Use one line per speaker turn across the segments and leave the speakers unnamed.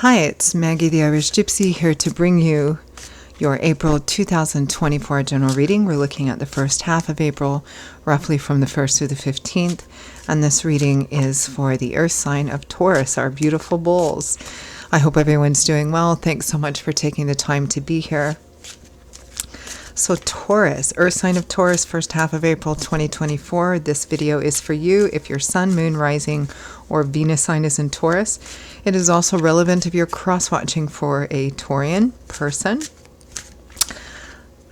Hi, it's Maggie the Irish Gypsy here to bring you your April 2024 general reading. We're looking at the first half of April, roughly from the 1st through the 15th, and this reading is for the earth sign of Taurus, our beautiful bulls. I hope everyone's doing well. Thanks so much for taking the time to be here. So Taurus, earth sign of Taurus, first half of April 2024. This video is for you if your sun, moon, rising, or Venus sign is in Taurus. It is also relevant if you're cross-watching for a Taurian person.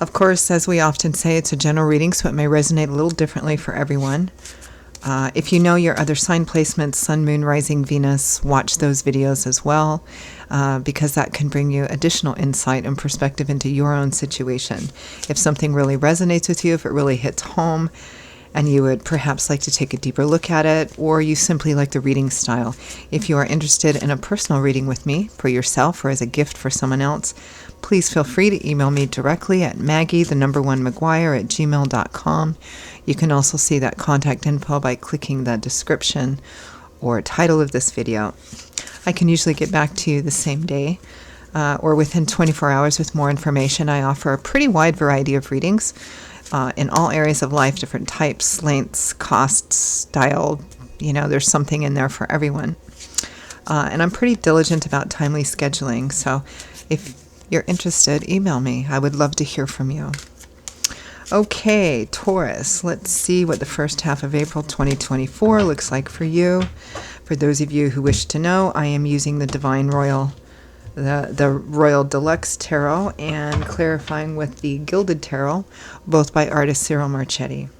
Of course, as we often say, it's a general reading, so it may resonate a little differently for everyone. If you know your other sign placements, sun, moon, rising, Venus, watch those videos as well, because that can bring you additional insight and perspective into your own situation. If something really resonates with you, if it really hits home, and you would perhaps like to take a deeper look at it, or you simply like the reading style. If you are interested in a personal reading with me for yourself or as a gift for someone else, please feel free to email me directly at maggie1mcguire@gmail.com. You can also see that contact info by clicking the description or title of this video. I can usually get back to you the same day or within 24 hours with more information. I offer a pretty wide variety of readings in all areas of life, different types, lengths, costs, style. You know, there's something in there for everyone. And I'm pretty diligent about timely scheduling, so if you're interested, email me. I would love to hear from you. Okay, Taurus, let's see what the first half of April 2024 looks like for you. For those of you who wish to know, I am using the Divine Royal, the Royal Deluxe Tarot, and clarifying with the Gilded Tarot, both by artist Cyril Marchetti.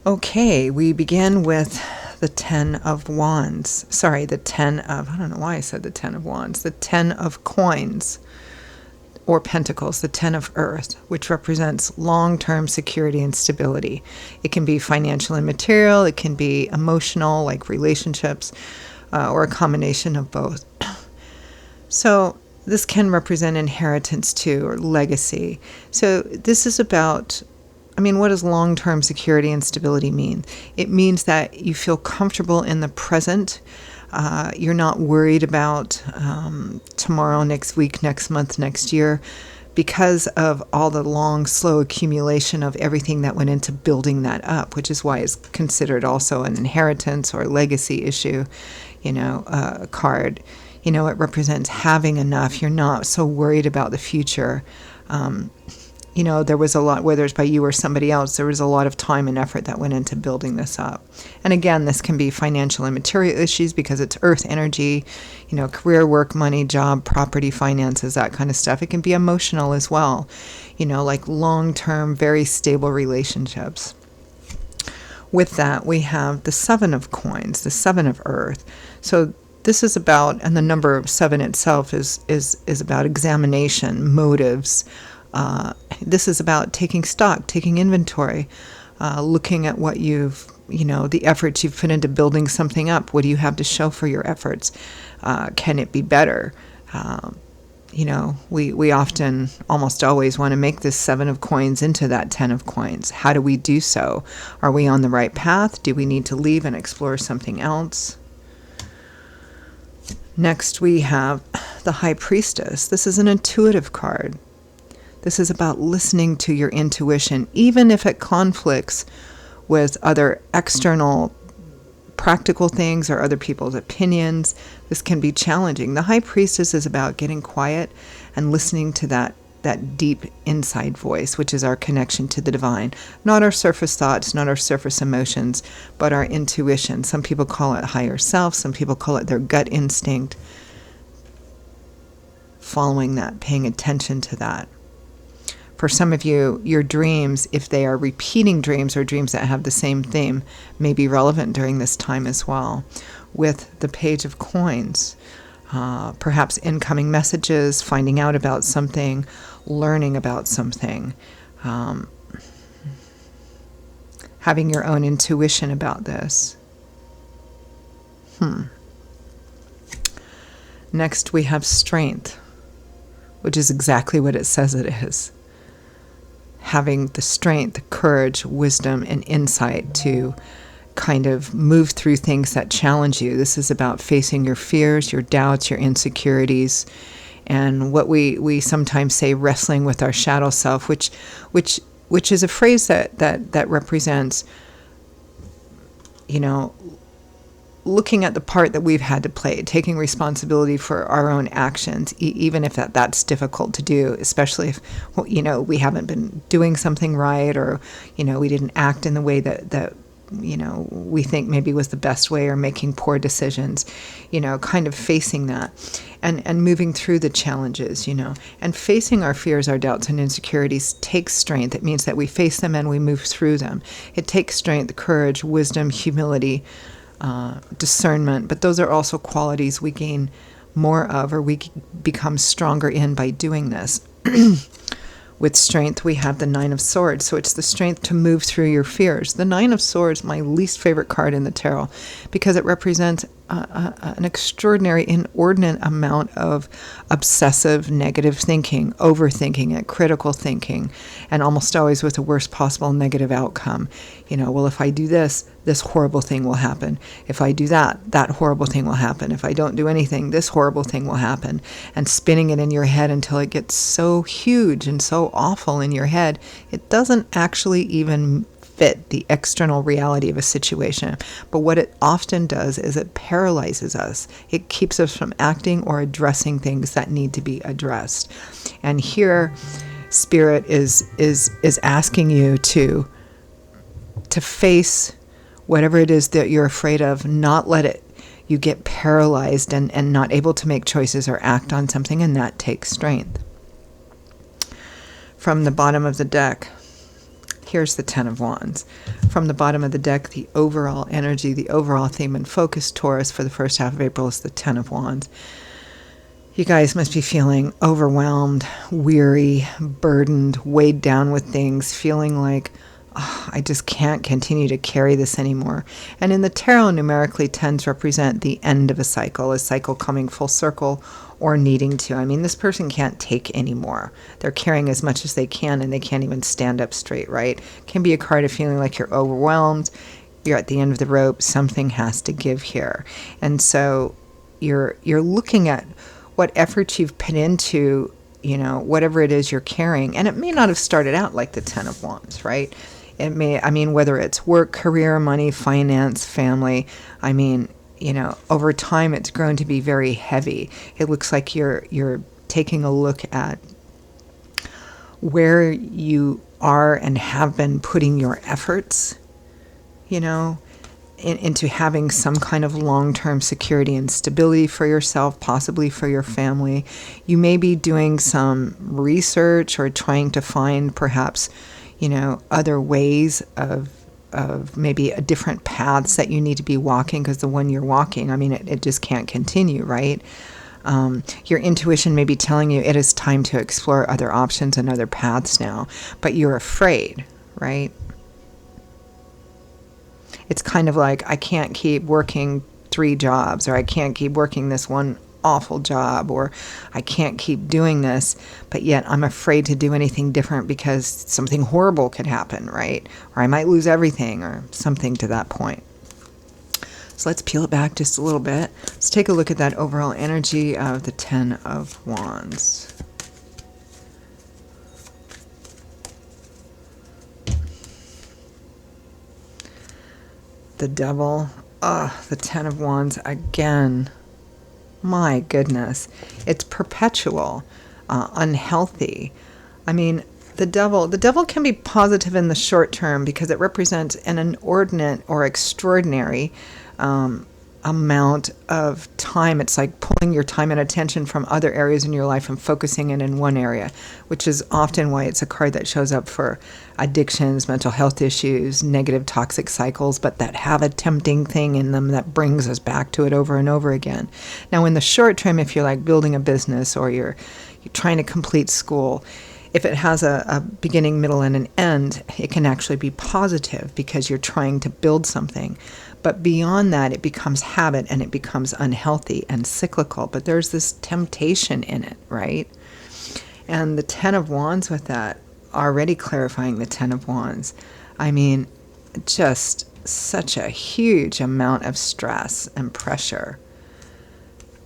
Okay, we begin with the Ten of Wands. Sorry, I don't know why I said the Ten of Wands. The Ten of Coins, or Pentacles, the Ten of Earth, which represents long-term security and stability. It can be financial and material, it can be emotional, like relationships, or a combination of both. So this can represent inheritance too, or legacy. So this is about, what does long-term security and stability mean? It means that you feel comfortable in the present. You're not worried about tomorrow, next week, next month, next year, because of all the long, slow accumulation of everything that went into building that up, which is why it's considered also an inheritance or legacy issue, a card. It represents having enough. You're not so worried about the future. There was a lot, whether it's by you or somebody else, there was a lot of time and effort that went into building this up. And again, this can be financial and material issues because it's earth energy, career, work, money, job, property, finances, that kind of stuff. It can be emotional as well, like long-term, very stable relationships. With that, we have the Seven of Coins, the Seven of Earth. So this is about, and the number 7 itself is about examination, motives. This is about taking stock, taking inventory, looking at what you've, the efforts you've put into building something up. What do you have to show for your efforts? Can it be better? We often, almost always, want to make this 7 of Coins into that 10 of Coins. How do we do so? Are we on the right path? Do we need to leave and explore something else? Next, we have the High Priestess. This is an intuitive card. This is about listening to your intuition, even if it conflicts with other external practical things or other people's opinions. This can be challenging. The High Priestess is about getting quiet and listening to that deep inside voice, which is our connection to the divine. Not our surface thoughts, not our surface emotions, but our intuition. Some people call it higher self. Some people call it their gut instinct. Following that, paying attention to that. For some of you, your dreams, if they are repeating dreams or dreams that have the same theme, may be relevant during this time as well. With the Page of Coins, perhaps incoming messages, finding out about something, learning about something, having your own intuition about this. Next, we have Strength, which is exactly what it says it is. Having the strength, courage, wisdom, and insight to kind of move through things that challenge you. This is about facing your fears, your doubts, your insecurities, and what we sometimes say, wrestling with our shadow self, which is a phrase that represents, looking at the part that we've had to play, taking responsibility for our own actions, even if that's difficult to do, especially if, we haven't been doing something right, or, we didn't act in the way that we think maybe was the best way, or making poor decisions, kind of facing that and moving through the challenges, and facing our fears, our doubts, and insecurities takes strength. It means that we face them and we move through them. It takes strength, courage, wisdom, humility, discernment, but those are also qualities we gain more of, or we become stronger in by doing this. With strength, we have the Nine of Swords, so it's the strength to move through your fears. The Nine of Swords, my least favorite card in the tarot, because it represents an extraordinary, inordinate amount of obsessive, negative thinking, overthinking it, critical thinking, and almost always with the worst possible negative outcome. Well, if I do this, this horrible thing will happen. If I do that, that horrible thing will happen. If I don't do anything, this horrible thing will happen. And spinning it in your head until it gets so huge and so awful in your head, it doesn't actually even fit the external reality of a situation. But what it often does is it paralyzes us. It keeps us from acting or addressing things that need to be addressed. And here, Spirit is asking you to face whatever it is that you're afraid of, not let you get paralyzed and not able to make choices or act on something, and that takes strength. From the bottom of the deck, here's the Ten of Wands. From the bottom of the deck, the overall energy, the overall theme and focus, Taurus, for the first half of April is the Ten of Wands. You guys must be feeling overwhelmed, weary, burdened, weighed down with things, feeling like, I just can't continue to carry this anymore. And in the tarot, numerically, tens represent the end of a cycle coming full circle or needing to. I mean, this person can't take anymore. They're carrying as much as they can, and they can't even stand up straight, right? It can be a card of feeling like you're overwhelmed, you're at the end of the rope, something has to give here. And so you're looking at what efforts you've put into, whatever it is you're carrying. And it may not have started out like the Ten of Wands, right? It may, whether it's work, career, money, finance, family, over time it's grown to be very heavy. It looks like you're taking a look at where you are and have been putting your efforts, into having some kind of long-term security and stability for yourself, possibly for your family. You may be doing some research or trying to find perhaps other ways of maybe a different paths that you need to be walking, because the one you're walking, it just can't continue, right? Your intuition may be telling you it is time to explore other options and other paths now, but you're afraid, right? It's kind of like, I can't keep working 3 jobs, or I can't keep working this one awful job, or I can't keep doing this, but yet I'm afraid to do anything different because something horrible could happen, right? Or I might lose everything, or something to that point. So let's peel it back just a little bit. Let's take a look at that overall energy of the Ten of Wands. The Devil, the Ten of Wands again. My goodness, it's perpetual, unhealthy. The devil can be positive in the short term because it represents an inordinate or extraordinary amount of time. It's like pulling your time and attention from other areas in your life and focusing it in one area, which is often why it's a card that shows up for addictions, mental health issues, negative toxic cycles, but that have a tempting thing in them that brings us back to it over and over again. Now, in the short term, if you're like building a business, or you're trying to complete school, if it has a beginning, middle, and an end, it can actually be positive because you're trying to build something. But beyond that, it becomes habit and it becomes unhealthy and cyclical. But there's this temptation in it, right? And the Ten of Wands with that, already clarifying the Ten of Wands. Just such a huge amount of stress and pressure.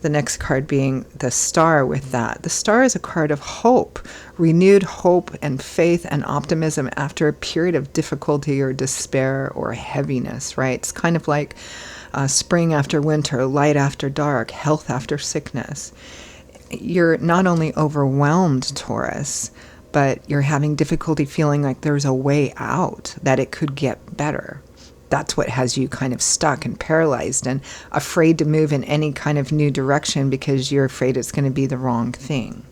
The next card being the Star with that. The Star is a card of hope, renewed hope and faith and optimism after a period of difficulty or despair or heaviness, right? It's kind of like spring after winter, light after dark, health after sickness. You're not only overwhelmed, Taurus, but you're having difficulty feeling like there's a way out, that it could get better. That's what has you kind of stuck and paralyzed and afraid to move in any kind of new direction because you're afraid it's going to be the wrong thing.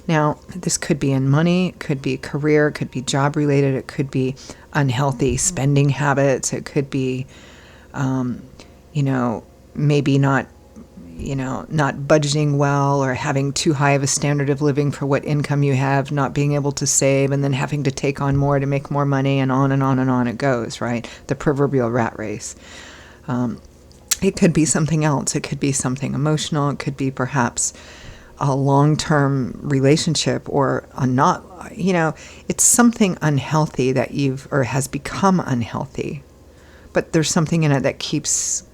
Now, this could be in money, it could be career, it could be job related, it could be unhealthy spending habits, it could be, maybe not budgeting well, or having too high of a standard of living for what income you have, not being able to save, and then having to take on more to make more money, and on and on and on it goes, right? The proverbial rat race. It could be something else. It could be something emotional. It could be perhaps a long-term relationship, or it's something unhealthy that has become unhealthy. But there's something in it that keeps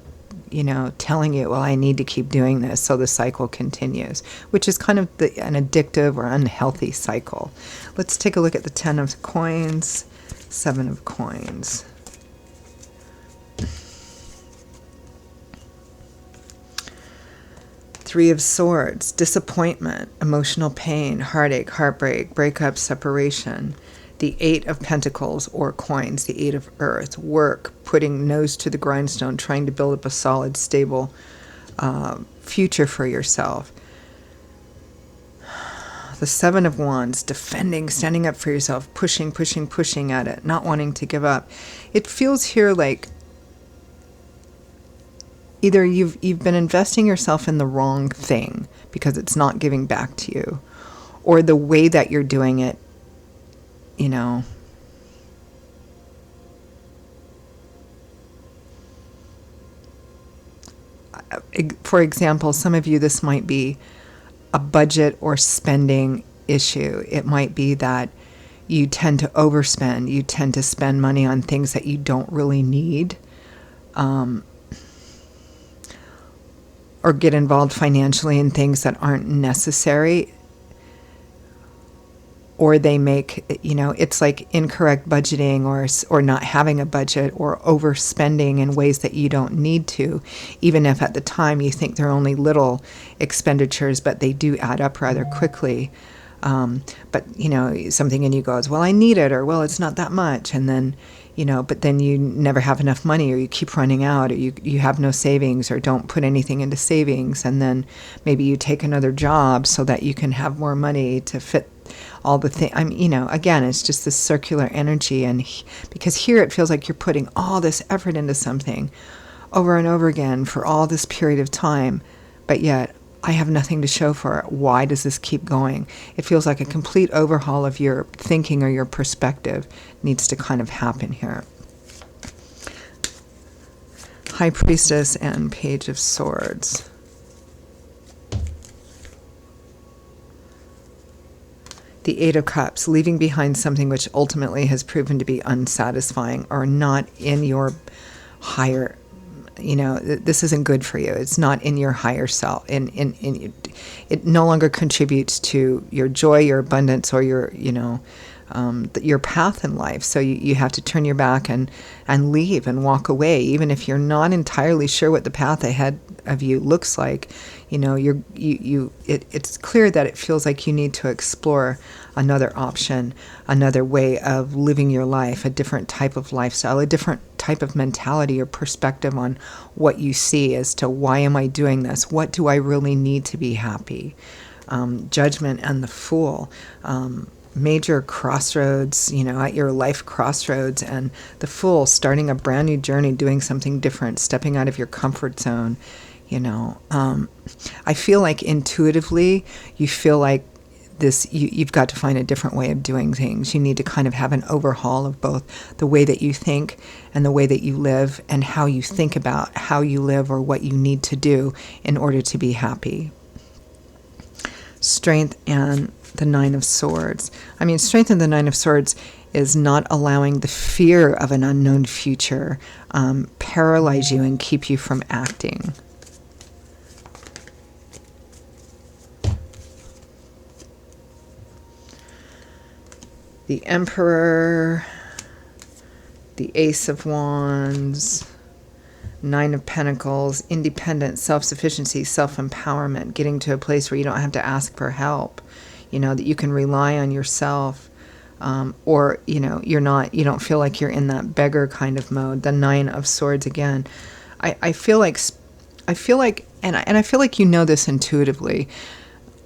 telling you, well, I need to keep doing this, so the cycle continues, which is kind of an addictive or unhealthy cycle. Let's take a look at the 10 of coins, 7 of coins. Three of Swords, disappointment, emotional pain, heartache, heartbreak, breakup, separation. The 8 of Pentacles or coins, the 8 of Earth, work, putting nose to the grindstone, trying to build up a solid, stable future for yourself. The 7 of Wands, defending, standing up for yourself, pushing at it, not wanting to give up. It feels here like either you've been investing yourself in the wrong thing because it's not giving back to you, or the way that you're doing it, for example, some of you, this might be a budget or spending issue. It might be that you tend to overspend. You tend to spend money on things that you don't really need, or get involved financially in things that aren't necessary. Or they make, it's like incorrect budgeting, or not having a budget, or overspending in ways that you don't need to, even if at the time you think they're only little expenditures, but they do add up rather quickly. But something in you goes, well, I need it, or well, it's not that much. And then, but then you never have enough money, or you keep running out, or you have no savings, or don't put anything into savings. And then maybe you take another job so that you can have more money to fit all the things. Again, it's just this circular energy. And because here it feels like you're putting all this effort into something over and over again for all this period of time, but yet I have nothing to show for it. Why does this keep going? It feels like a complete overhaul of your thinking or your perspective needs to kind of happen here. High Priestess and Page of Swords. The 8 of Cups, leaving behind something which ultimately has proven to be unsatisfying or not in your higher, this isn't good for you. It's not in your higher self. It no longer contributes to your joy, your abundance, or your path in life. So you have to turn your back and leave and walk away, even if you're not entirely sure what the path ahead of you looks like. It's clear that it feels like you need to explore another option, another way of living your life, a different type of lifestyle, a different type of mentality or perspective on what you see as to, why am I doing this? What do I really need to be happy? Judgment and the Fool. Major crossroads, at your life crossroads, and the Fool, starting a brand new journey, doing something different, stepping out of your comfort zone. I feel like intuitively you feel like you've got to find a different way of doing things. You need to kind of have an overhaul of both the way that you think and the way that you live, and how you think about how you live or what you need to do in order to be happy. Strength and the 9 of Swords. Strength and the 9 of Swords, is not allowing the fear of an unknown future paralyze you and keep you from acting. The Emperor, the Ace of Wands, Nine of Pentacles, independence, self-sufficiency, self-empowerment, getting to a place where you don't have to ask for help, that you can rely on yourself, or, you don't feel like you're in that beggar kind of mode. The Nine of Swords again. I feel like, and I feel like this intuitively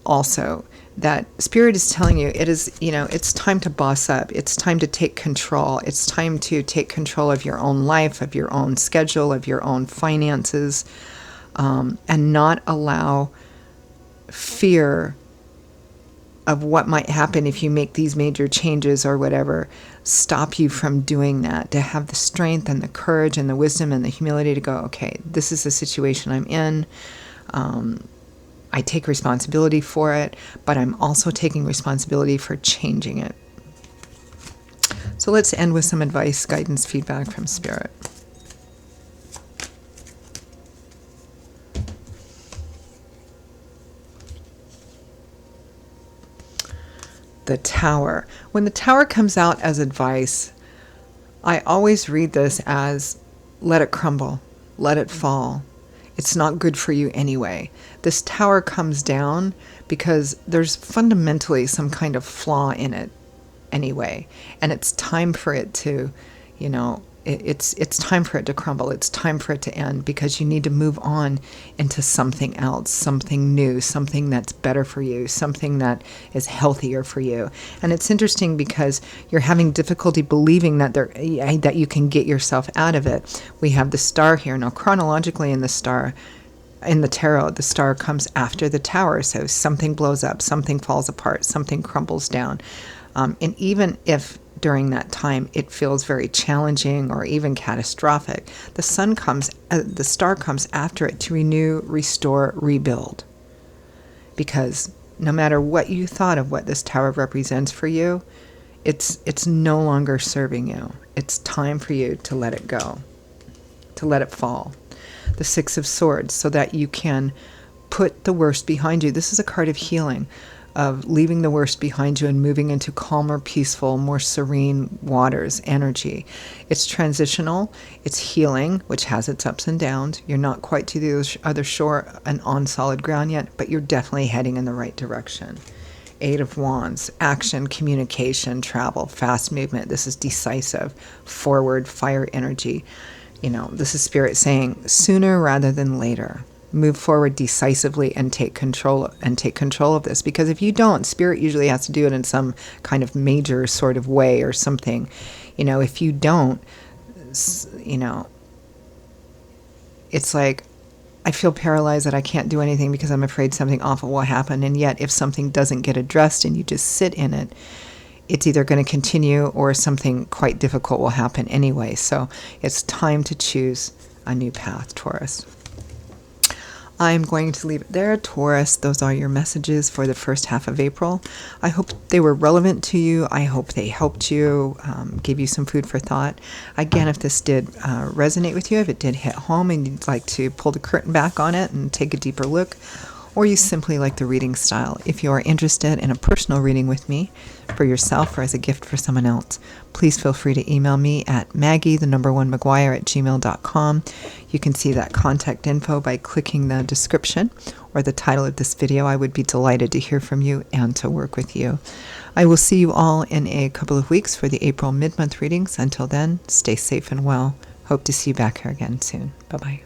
also, that Spirit is telling you it's time to boss up. It's time to take control. It's time to take control of your own life, of your own schedule, of your own finances, and not allow fear of what might happen if you make these major changes or whatever stop you from doing that. To have the strength and the courage and the wisdom and the humility to go, okay, this is the situation I'm in. I take responsibility for it, but I'm also taking responsibility for changing it. So let's end with some advice, guidance, feedback from Spirit. The Tower. When the Tower comes out as advice, I always read this as, let it crumble, let it fall. It's not good for you anyway. This Tower comes down because there's fundamentally some kind of flaw in it anyway. And it's time for it to, it's time for it to crumble. It's time for it to end, because you need to move on into something else, something new, something that's better for you, something that is healthier for you. And it's interesting because you're having difficulty believing that that you can get yourself out of it. We have the Star here. Now, chronologically in the tarot, the Star comes after the Tower. So something blows up, something falls apart, something crumbles down. And even if during that time it feels very challenging or even catastrophic, the Star comes after it to renew, restore, rebuild. Because no matter what you thought of what this Tower represents for you, it's no longer serving you. It's time for you to let it go, to let it fall. The Six of Swords, so that you can put the worst behind you. This is a card of healing, of leaving the worst behind you and moving into calmer, peaceful, more serene waters, energy. It's transitional, it's healing, which has its ups and downs. You're not quite to the other shore and on solid ground yet, but you're definitely heading in the right direction. Eight of Wands, action, communication, travel, fast movement. This is decisive, forward, fire energy. This is Spirit saying sooner rather than later. Move forward decisively and take control of this, because if you don't, Spirit usually has to do it in some kind of major sort of way or something. If you don't, it's like, I feel paralyzed that I can't do anything because I'm afraid something awful will happen. And yet if something doesn't get addressed and you just sit in it, it's either going to continue or something quite difficult will happen anyway. So it's time to choose a new path, Taurus. I'm going to leave it there, Taurus. Those are your messages for the first half of April. I hope they were relevant to you. I hope they helped you, gave you some food for thought. Again, if this did resonate with you, if it did hit home and you'd like to pull the curtain back on it and take a deeper look, or you simply like the reading style, if you are interested in a personal reading with me for yourself or as a gift for someone else, please feel free to email me at maggie1mcguire@gmail.com. You can see that contact info by clicking the description or the title of this video. I would be delighted to hear from you and to work with you. I will see you all in a couple of weeks for the April mid-month readings. Until then, stay safe and well. Hope to see you back here again soon. Bye-bye.